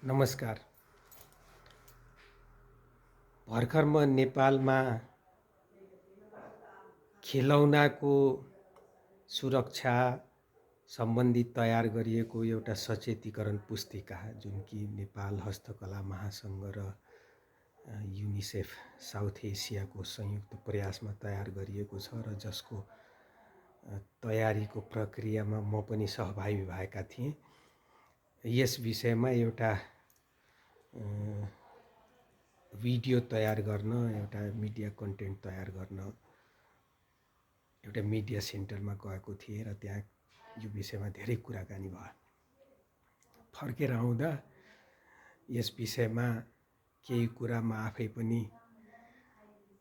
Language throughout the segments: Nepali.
नमस्कार। भर्खर म नेपालमा खेलौनाको सुरक्षा सम्बन्धी तयार गरिएको एउटा सचेतीकरण पुस्तिका जुन कि नेपाल हस्तकला महासङ्घ र युनिसेफ साउथ एसियाको संयुक्त प्रयासमा तयार गरिएको छ र जसको तयारीको प्रक्रियामा म पनि सहभागी भएका थिएँ। यस विषयमा एउटा भिडियो तयार गर्न, एउटा मिडिया कन्टेन्ट तयार गर्न एउटा मिडिया सेन्टरमा गएको थिएँ र त्यहाँ यो विषयमा धेरै कुराकानी भयो। फर्केर आउँदा यस विषयमा केही कुरा म आफै पनि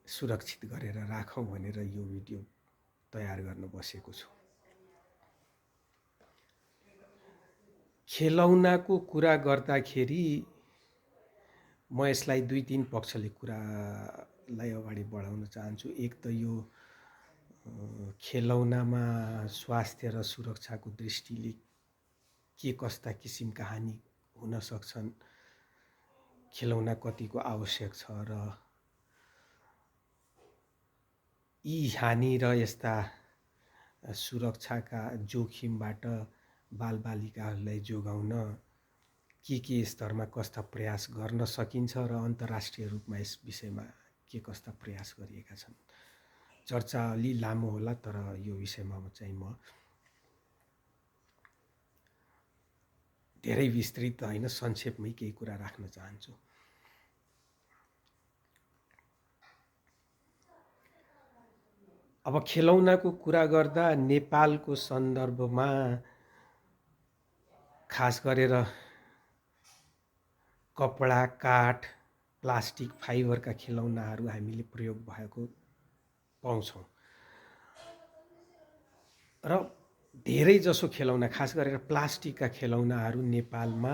सुरक्षित गरेर राखौँ भनेर यो भिडियो तयार गर्न बसेको छु। खेलौनाको कुरा गर्दाखेरि म यसलाई दुई तीन पक्षले कुरालाई अगाडि बढाउन चाहन्छु। एक त यो खेलौनामा स्वास्थ्य र सुरक्षाको दृष्टिले के कस्ता किसिमका हानि हुन सक्छन्, खेलौना कतिको आवश्यक छ र यी हानि र यस्ता सुरक्षाका जोखिमबाट बालबालिकाहरूलाई जोगाउन के स्तरमा कस्ता प्रयास गर्न सकिन्छ र अन्तर्राष्ट्रिय रूपमा यस विषयमा के कस्ता प्रयास गरिएका छन्। चर्चा अलि लामो होला, तर यो विषयमा चाहिँ म धेरै विस्तृत होइन, संक्षेपमै केही कुरा राख्न चाहन्छु। अब खेलौनाको कुरा गर्दा नेपालको सन्दर्भमा खास गरेर कपडा, काठ, प्लास्टिक, फाइबरका खेलौनाहरू हामीले प्रयोग भएको पाउँछौँ र धेरै जसो खेलौना, खास गरेर प्लास्टिकका खेलौनाहरू नेपालमा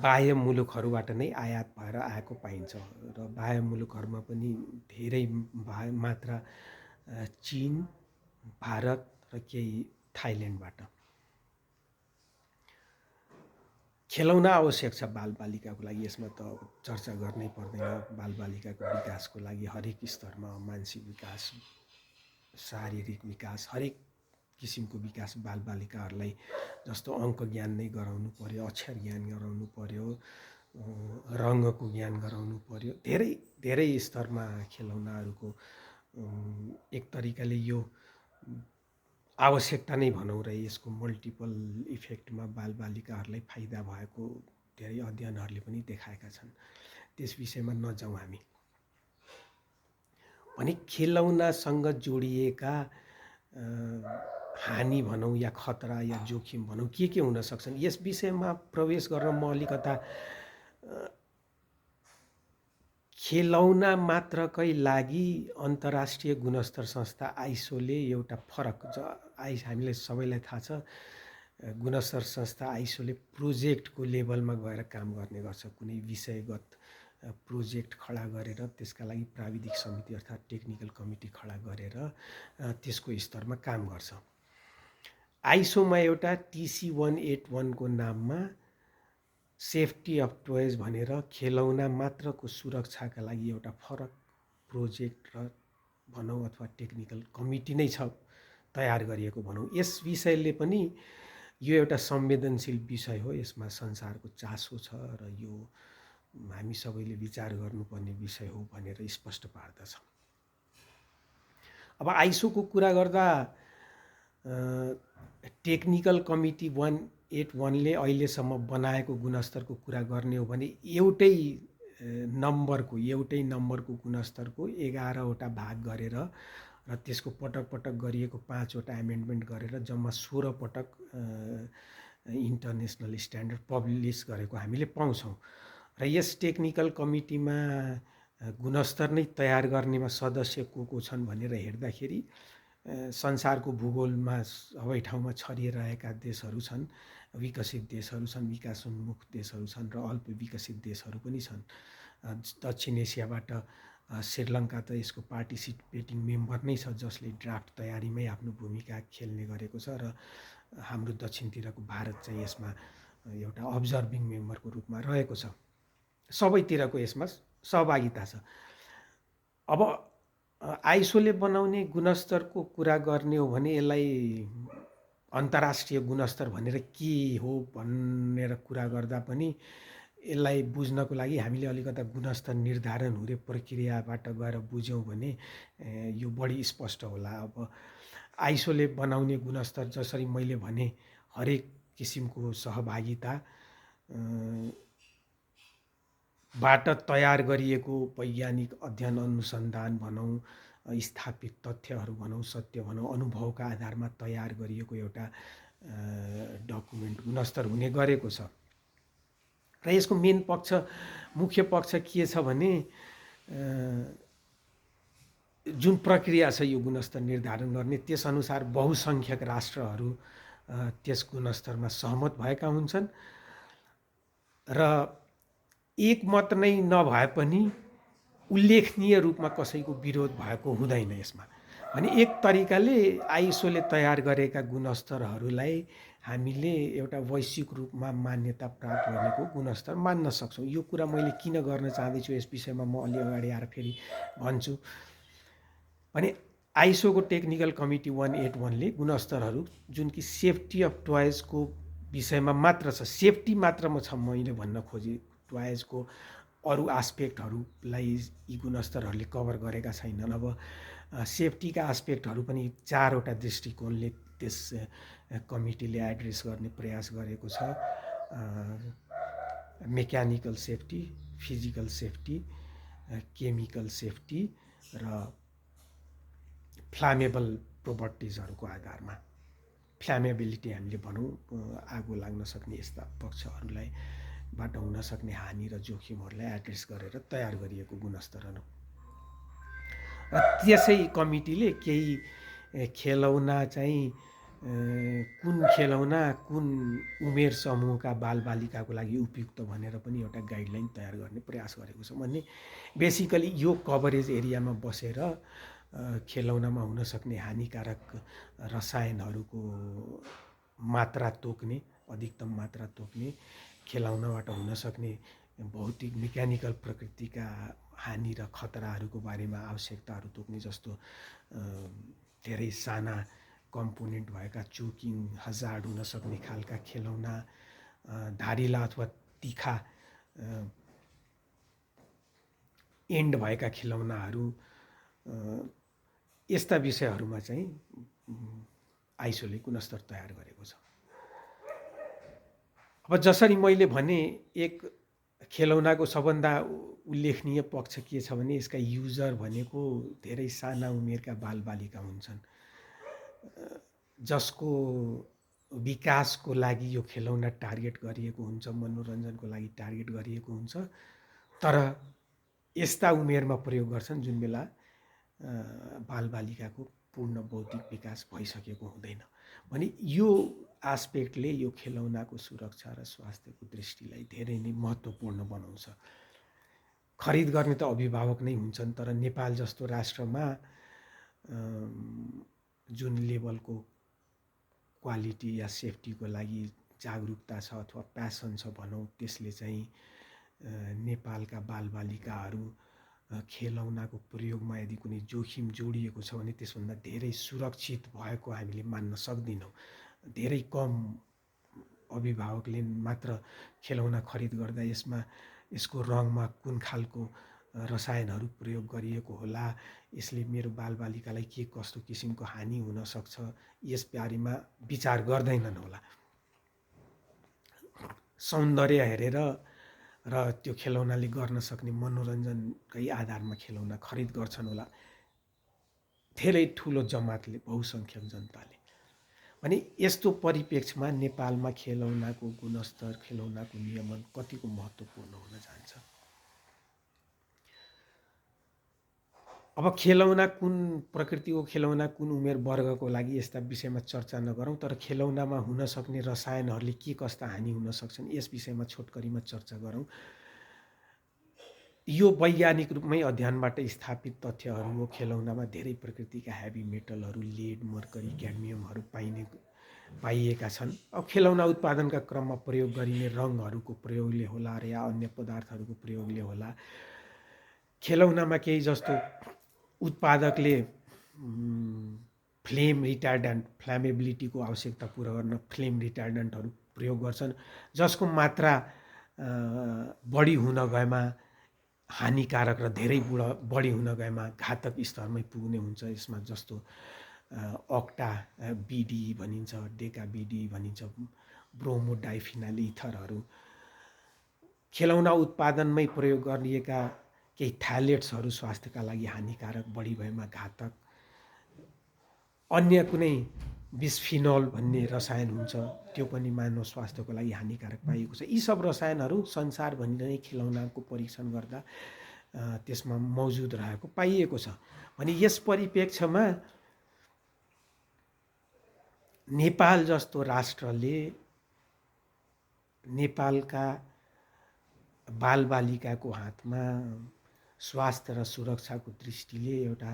बाह्य मुलुकहरूबाट नै आयात भएर आएको पाइन्छ र बाह्य मुलुकहरूमा पनि धेरै मात्रा चीन, भारत र केही थाइल्यान्डबाट। खेलौना आवश्यक छ बालबालिकाको लागि, यसमा त चर्चा गर्नै पर्दैन। बालबालिकाको विकासको लागि हरेक स्तरमा मानसिक विकास, शारीरिक विकास, हरेक किसिमको विकास बालबालिकाहरूलाई जस्तो अङ्क ज्ञान नै गराउनु पर्यो, अक्षर ज्ञान गराउनु पर्यो, रङ्गको ज्ञान गराउनु पर्यो। धेरै धेरै स्तरमा खेलौनाहरूको एक तरिकाले यो आवश्यकता नै भनौँ र यसको मल्टिपल इफेक्टमा बालबालिकाहरूलाई फाइदा भएको धेरै अध्ययनहरूले पनि देखाएका छन्। त्यस विषयमा नजाउँ हामी। भने खेलौनासँग जोडिएका हानि भनौँ या खतरा या जोखिम भनौँ के हुन सक्छन्, यस विषयमा प्रवेश गर्न म अलिकता खेलौना मात्रकै लागि अन्तर्राष्ट्रिय गुणस्तर संस्था आइसोले एउटा फरक हामीलाई सबैलाई थाहा छ, गुणस्तर संस्था आइसोले प्रोजेक्टको लेभलमा गएर काम गर्ने गर्छ। कुनै विषयगत प्रोजेक्ट खडा गरेर त्यसका लागि प्राविधिक समिति अर्थात् टेक्निकल कमिटी खडा गरेर त्यसको स्तरमा काम गर्छ। आइसोमा एउटा TC 181 को नाममा सेफ्टी अफ टोयज भनेर खेलौना मात्रको सुरक्षाका लागि एउटा फरक प्रोजेक्ट र भनौँ अथवा टेक्निकल कमिटी नै छ तयार गरिएको भनौँ। यस विषयले पनि यो एउटा संवेदनशील विषय हो, यसमा संसारको चासो छ र यो हामी सबैले विचार गर्नुपर्ने विषय हो भनेर स्पष्ट पार्दछ। अब आइसोको कुरा गर्दा टेक्निकल कमिटी 181ले अहिलेसम्म बनाएको गुणस्तरको कुरा गर्ने हो भने एउटै नम्बरको गुणस्तरको 11वटा भाग गरेर र त्यसको पटक पटक गरिएको 5वटा एमेन्डमेन्ट गरेर जम्मा 16 पटक इन्टरनेसनल स्ट्यान्डर्ड पब्लिस गरेको हामीले पाउँछौँ। र यस टेक्निकल कमिटीमा गुणस्तर नै तयार गर्नेमा सदस्य को छन् भनेर हेर्दाखेरि संसारको भूगोलमा सबै ठाउँमा छरिरहेका देशहरू छन्, विकसित देशहरू छन्, विकासोन्मुख देशहरू छन् र अल्प विकसित देशहरू पनि छन्। दक्षिण एसियाबाट श्रीलङ्का त यसको पार्टिसिपेटिङ मेम्बर नै छ, जसले ड्राफ्ट तयारीमै आफ्नो भूमिका खेल्ने गरेको छ र हाम्रो दक्षिणतिरको भारत चाहिँ यसमा एउटा अब्जर्भिङ मेम्बरको रूपमा रहेको छ। सबैतिरको यसमा सहभागिता छ। अब आइसोले बनाउने गुणस्तरको कुरा गर्ने हो भने यसलाई अन्तर्राष्ट्रिय गुणस्तर भनेर के हो भनेर कुरा गर्दा पनि यसलाई बुझ्नको लागि हामीले अलिकता गुणस्तर निर्धारण हुने प्रक्रियाबाट गएर बुझ्यौँ भने यो बढी स्पष्ट होला। अब आइसोले बनाउने गुणस्तर जसरी मैले भने हरेक किसिमको सहभागिता बाट तयार गरिएको वैज्ञानिक अध्ययन अनुसन्धान भनौँ, स्थापित तथ्यहरू भनौँ, सत्य भनौँ, अनुभवका आधारमा तयार गरिएको एउटा डकुमेन्ट गुणस्तर हुने गरेको छ। र यसको मेन पक्ष, मुख्य पक्ष के छ भने जुन प्रक्रिया छ यो गुणस्तर निर्धारण गर्ने, त्यसअनुसार बहुसङ्ख्यक राष्ट्रहरू त्यस गुणस्तरमा सहमत भएका हुन्छन् र एकमत नै नभए पनि उल्लेखनीय रूपमा कसैको विरोध भएको हुँदैन यसमा। भने एक तरिकाले आइसोले तयार गरेका गुणस्तरहरूलाई हामीले एउटा वैश्विक रूपमा मान्यता प्राप्त गरेको गुणस्तर मान्न सक्छौँ। यो कुरा मैले किन गर्न चाहँदैछु यस विषयमा म अलि अगाडि आएर फेरि भन्छु। भने आइसोको टेक्निकल कमिटी 181ले गुणस्तरहरू जुन कि सेफ्टी अफ टोयजको विषयमा मात्र छ, सेफ्टी मात्रमा छ मैले भन्न खोजेँ, टोयजको अरू आस्पेक्टहरूलाई यी गुणस्तरहरूले कभर गरेका छैनन्। अब सेफ्टीका आस्पेक्टहरू पनि 4वटा दृष्टिकोणले त्यस कमिटीले एड्रेस गर्ने प्रयास गरेको छ। Mechanical safety, physical safety, chemical safety र फ्लामेबल प्रोपर्टिजहरूको आधारमा। फ्ल्यामेबिलिटी हामीले भनौँ, आगो लाग्न सक्ने यस्ता पक्षहरूलाई बाट हुन सक्ने हानि र जोखिमहरूलाई एड्रेस गरेर तयार गरिएको गुणस्तरहरू। र त्यसै कमिटीले केही खेलौना चाहिँ कुन खेलौना कुन उमेर समूहका बालबालिकाको लागि उपयुक्त भनेर पनि एउटा गाइडलाइन तयार गर्ने प्रयास गरेको छ। भन्ने बेसिकली यो कभरेज एरियामा बसेर खेलौनामा हुन सक्ने हानिकारक रसायनहरूको मात्रा तोक्ने, अधिकतम मात्रा तोक्ने, खेलौनाबाट हुन सक्ने भौतिक मेकानिकल प्रकृतिका हानि र खतराहरूको बारेमा आवश्यकताहरू तोक्ने जस्तो धेरै साना कम्पोनेन्ट भएका चोकिङ हजार्ड हुन सक्ने खालका खेलौना, धारिला अथवा तिखा एन्ड भएका खेलौनाहरू, यस्ता विषयहरूमा चाहिँ आइसोले गुणस्तर तयार गरेको छ। अब जसरी मैले भने एक खेलौनाको सबभन्दा उल्लेखनीय पक्ष के छ भने यसका युजर भनेको धेरै साना उमेरका बालबालिका हुन्छन्, जसको विकासको लागि यो खेलौना टार्गेट गरिएको हुन्छ, मनोरञ्जनको लागि टार्गेट गरिएको हुन्छ। तर यस्ता उमेरमा प्रयोग गर्छन् जुन बेला बालबालिकाको पूर्ण बौद्धिक विकास भइसकेको हुँदैन। भने यो आस्पेक्टले यो खेलौनाको सुरक्षा र स्वास्थ्यको दृष्टिलाई धेरै नै महत्त्वपूर्ण बनाउँछ। खरिद गर्ने त अभिभावक नै हुन्छन्, तर नेपाल जस्तो राष्ट्रमा जुन लेभलको क्वालिटी या सेफ्टीको लागि जागरुकता छ अथवा प्यासन छ भनौँ, त्यसले चाहिँ नेपालका बालबालिकाहरू खेलौनाको प्रयोगमा यदि कुनै जोखिम जोडिएको छ भने त्यसभन्दा धेरै सुरक्षित भएको हामीले मान्न सक्दैनौँ। धेरै कम अभिभावकले मात्र खेलौना खरिद गर्दा यसको रङमा कुन खालको रसायनहरू प्रयोग गरिएको होला, यसले मेरो बालबालिकालाई के कस्तो किसिमको हानि हुन सक्छ, यस बारेमा विचार गर्दैनन् होला। सौन्दर्य हेरेर र त्यो खेलौनाले गर्न सक्ने मनोरञ्जनकै आधारमा खेलौना खरिद गर्छन् होला धेरै ठुलो जमातले, बहुसङ्ख्यक जनताले। भने यस्तो परिप्रेक्ष्यमा नेपालमा खेलौनाको गुणस्तर, खेलौनाको नियमन कतिको महत्त्वपूर्ण हुन जान्छ। अब खेलौना कुन प्रकृतिको खेलौना कुन उमेर वर्गको लागि यस्ता विषयमा चर्चा नगरौँ, तर खेलौनामा हुन सक्ने रसायनहरूले के कस्ता हानि हुन सक्छन् यस विषयमा छोटकरीमा चर्चा गरौँ। यो वैज्ञानिक रूपमै अध्ययनबाट स्थापित तथ्यहरू हो। खेलौनामा धेरै प्रकृतिका हेभी मेटलहरू, लेड, मर्करी, क्याडमियमहरू पाइने पाइएका छन्। अब खेलौना उत्पादनका क्रममा प्रयोग गरिने रङहरूको प्रयोगले होला र या अन्य पदार्थहरूको प्रयोगले होला, खेलौनामा केही जस्तो उत्पादकले फ्लेम रिटार्डेन्ट, फ्ल्यामेबिलिटीको आवश्यकता पुरा गर्न फ्लेम रिटार्डेन्टहरू प्रयोग गर्छन्, जसको मात्रा बढी हुन गएमा हानिकारक र धेरै बढी हुन गएमा घातक स्तरमै पुग्ने हुन्छ। यसमा जस्तो अक्टा बिडी भनिन्छ, डेका बिडी भनिन्छ, ब्रोमो डाइफिनाइल इथरहरू। खेलौना उत्पादनमै प्रयोग गरिएका केही थ्यालेट्सहरू स्वास्थ्यका लागि हानिकारक, बढी भएमा घातक। अन्य कुनै बिस्फिनोल भन्ने रसायन हुन्छ, त्यो पनि मानव स्वास्थ्यको लागि हानिकारक पाइएको छ। यी सब रसायनहरू संसारभरि नै खेलौनाको परीक्षण गर्दा त्यसमा मौजुद रहेको पाइएको छ। भने यस परिप्रेक्ष्यमा नेपाल जस्तो राष्ट्रले नेपालका बालबालिकाको हातमा स्वास्थ्य र सुरक्षाको दृष्टिले एउटा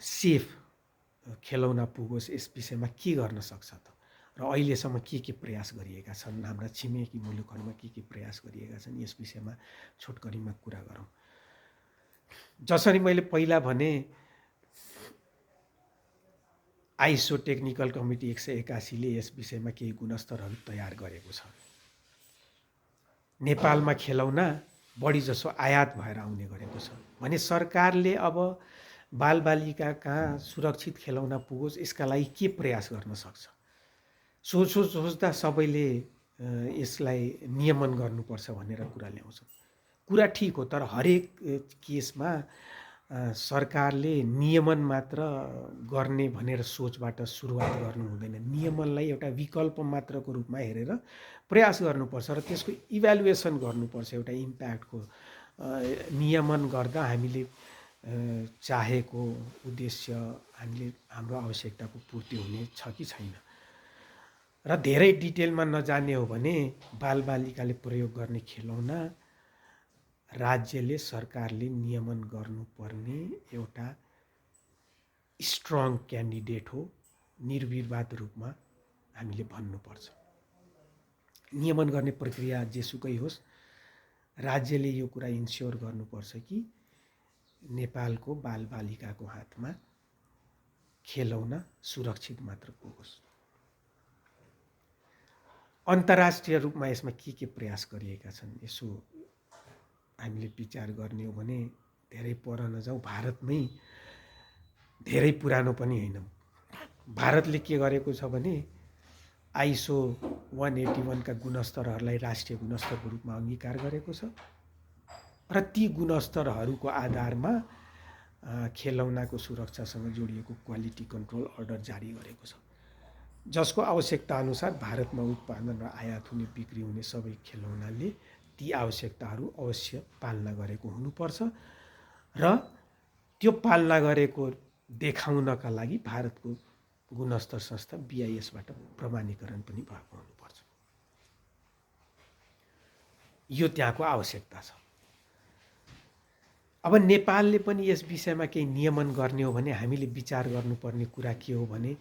सेफ खेलौना पुगोस्, यस विषयमा के गर्न सक्छ त? र अहिलेसम्म के प्रयास गरिएका छन्, हाम्रा छिमेकी मुलुकहरूमा के प्रयास गरिएका छन्, यस विषयमा छोटकरीमा कुरा गरौँ। जसरी मैले पहिला भने, आइसो टेक्निकल कमिटी 181 ले यस विषयमा केही गुणस्तरहरू तयार गरेको छ। नेपालमा खेलौना बढी जसो आयात भएर आउने गरेको छ। भने सरकारले अब बालबालिका कहाँ सुरक्षित खेलौना पुगोस्, यसका लागि के प्रयास गर्न सक्छ? सोच्दा सबैले यसलाई नियमन गर्नुपर्छ भनेर कुरा ल्याउँछ। कुरा ठिक हो, तर हरेक केसमा सरकारले नियमन मात्र गर्ने भनेर सोचबाट सुरुवात गर्नु हुँदैन। नियमनलाई एउटा विकल्प मात्रको रूपमा हेरेर प्रयास गर्नुपर्छ र त्यसको इभ्यालुएसन गर्नुपर्छ। एउटा इम्प्याक्टको नियमन गर्दा हामीले चाहेको उद्देश्य, हाम्रो आवश्यकताको पूर्ति हुने छ कि छैन। र धेरै डिटेलमा नजाने हो भने बालबालिकाले प्रयोग गर्ने खेलौना राज्यले, सरकारले नियमन गर्नुपर्ने एउटा स्ट्रङ क्यान्डिडेट हो। निर्विवाद रूपमा हामीले भन्नुपर्छ। नियमन गर्ने प्रक्रिया जेसुकै होस्, राज्यले यो कुरा इन्स्योर गर्नुपर्छ कि नेपालको बालबालिकाको हातमा खेलौना सुरक्षित मात्र पुगोस्। अन्तर्राष्ट्रिय रूपमा यसमा के प्रयास गरिएका छन्, यसो हामीले विचार गर्ने हो भने धेरै पर नजाउँ। भारतमै धेरै पुरानो पनि होइन। भारतले के गरेको छ भने आइसो 181 का गुणस्तरहरूलाई राष्ट्रिय गुणस्तरको रूपमा अङ्गीकार गरेको छ र ती गुणस्तरहरूको आधारमा खेलौनाको सुरक्षासँग जोडिएको क्वालिटी कन्ट्रोल अर्डर जारी गरेको छ, जसको आवश्यकता अनुसार भारतमा उत्पादन र आयात हुने, बिक्री हुने सबै खेलौनाले ती आवश्यकताहरू अवश्य पालना गरेको हुनुपर्छ र त्यो पालना गरेको देखाउनका लागि भारतको गुणस्तर संस्था BIS बाट प्रमाणीकरण पनि भएको हुनुपर्छ। यो त्यहाँको आवश्यकता छ। अब नेपालले पनि यस विषयमा केही नियमन गर्ने हो भने हामीले विचार गर्नुपर्ने कुरा के हो भने,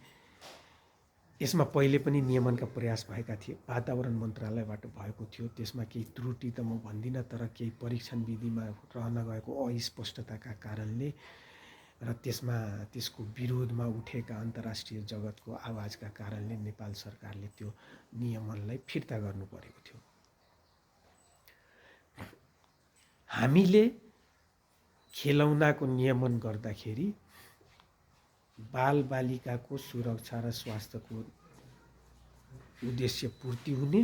यसमा पहिले पनि नियमनका प्रयास भएका थिए। वातावरण मन्त्रालयबाट भएको थियो। त्यसमा केही त्रुटि त म भन्दिनँ, तर केही परीक्षण विधिमा रहन गएको अस्पष्टताका कारणले र त्यसको विरोधमा उठेका अन्तर्राष्ट्रिय जगतको आवाजका कारणले नेपाल सरकारले त्यो नियमनलाई फिर्ता गर्नु परेको थियो। हामीले खेलौनाको नियमन गर्दाखेरि बालबालिकाको सुरक्षा र स्वास्थ्यको उद्देश्य पूर्ति हुने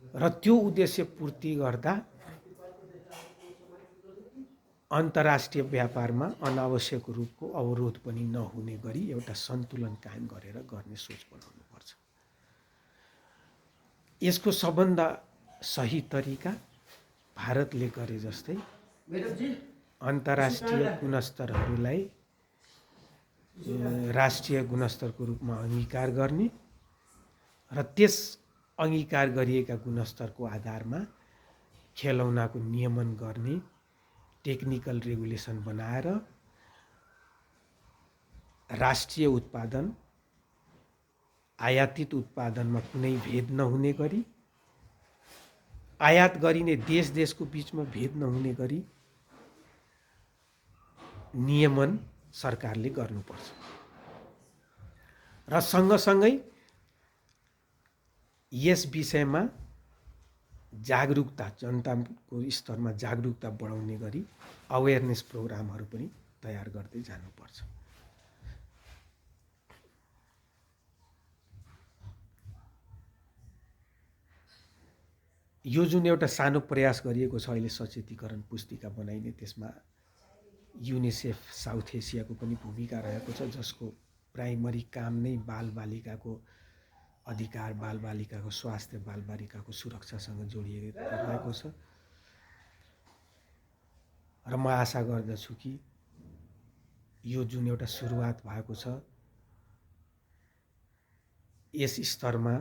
र त्यो उद्देश्य पूर्ति गर्दा अन्तर्राष्ट्रिय व्यापारमा अनावश्यक रूपको अवरोध पनि नहुने गरी एउटा सन्तुलन कायम गरेर गर्ने सोच बनाउनुपर्छ। यसको सबभन्दा सही तरिका भारतले गरे जस्तै अन्तर्राष्ट्रिय गुणस्तरहरूलाई राष्ट्रिय गुणस्तरको रूपमा अङ्गीकार गर्ने र त्यस अङ्गीकार गरिएका गुणस्तरको आधारमा खेलौनाको नियमन गर्ने टेक्निकल रेगुलेसन बनाएर राष्ट्रिय उत्पादन आयातित उत्पादनमा कुनै भेद नहुने गरी, आयात गरिने देश देशको बिचमा भेद नहुने गरी नियमन सरकारले गर्नुपर्छ। र सँगसँगै यस विषयमा जागरुकता, जनताको स्तरमा जागरुकता बढाउने गरी अवेरनेस प्रोग्रामहरू पनि तयार गर्दै जानुपर्छ। यो जुन एउटा सानो प्रयास गरिएको छ अहिले सचेतीकरण पुस्तिका बनाइने, त्यसमा युनिसेफ साउथ एसियाको पनि भूमिका रहेको छ, जसको प्राइमरी काम नै बालबालिकाको अधिकार, बालबालिकाको स्वास्थ्य, बालबालिकाको सुरक्षासँग जोडिएको रहेको छ। र म आशा गर्दछु कि यो जुन एउटा सुरुवात भएको छ, यस स्तरमा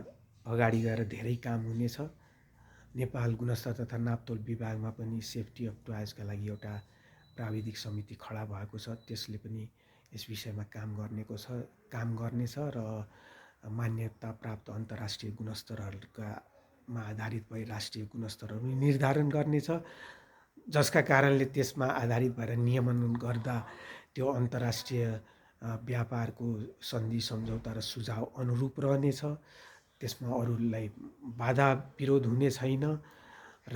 अगाडि गएर धेरै काम हुनेछ। नेपाल गुणस्तर तथा नापतोल विभागमा पनि सेफ्टी अफ टोयजका लागि एउटा प्राविधिक समिति खडा भएको छ, त्यसले पनि यस विषयमा काम गर्नेछ र मान्यता प्राप्त अन्तर्राष्ट्रिय गुणस्तरहरूमा आधारित भई राष्ट्रिय गुणस्तरहरू निर्धारण गर्नेछ, जसका कारणले त्यसमा आधारित भएर नियमन गर्दा त्यो अन्तर्राष्ट्रिय व्यापारको सन्धि सम्झौता र सुझाव अनुरूप रहनेछ। त्यसमा अरूलाई बाधा विरोध हुने छैन र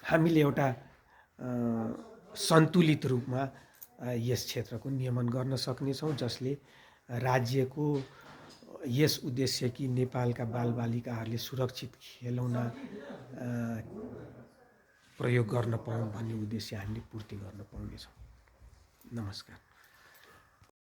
हामीले एउटा सन्तुलित रूपमा यस क्षेत्रको नियमन गर्न सक्नेछौँ, जसले राज्यको यस उद्देश्य कि नेपालका बालबालिकाहरूले सुरक्षित खेलौना प्रयोग गर्न पाउन् भन्ने उद्देश्य हामीले पूर्ति गर्न पाउनेछौँ। नमस्कार।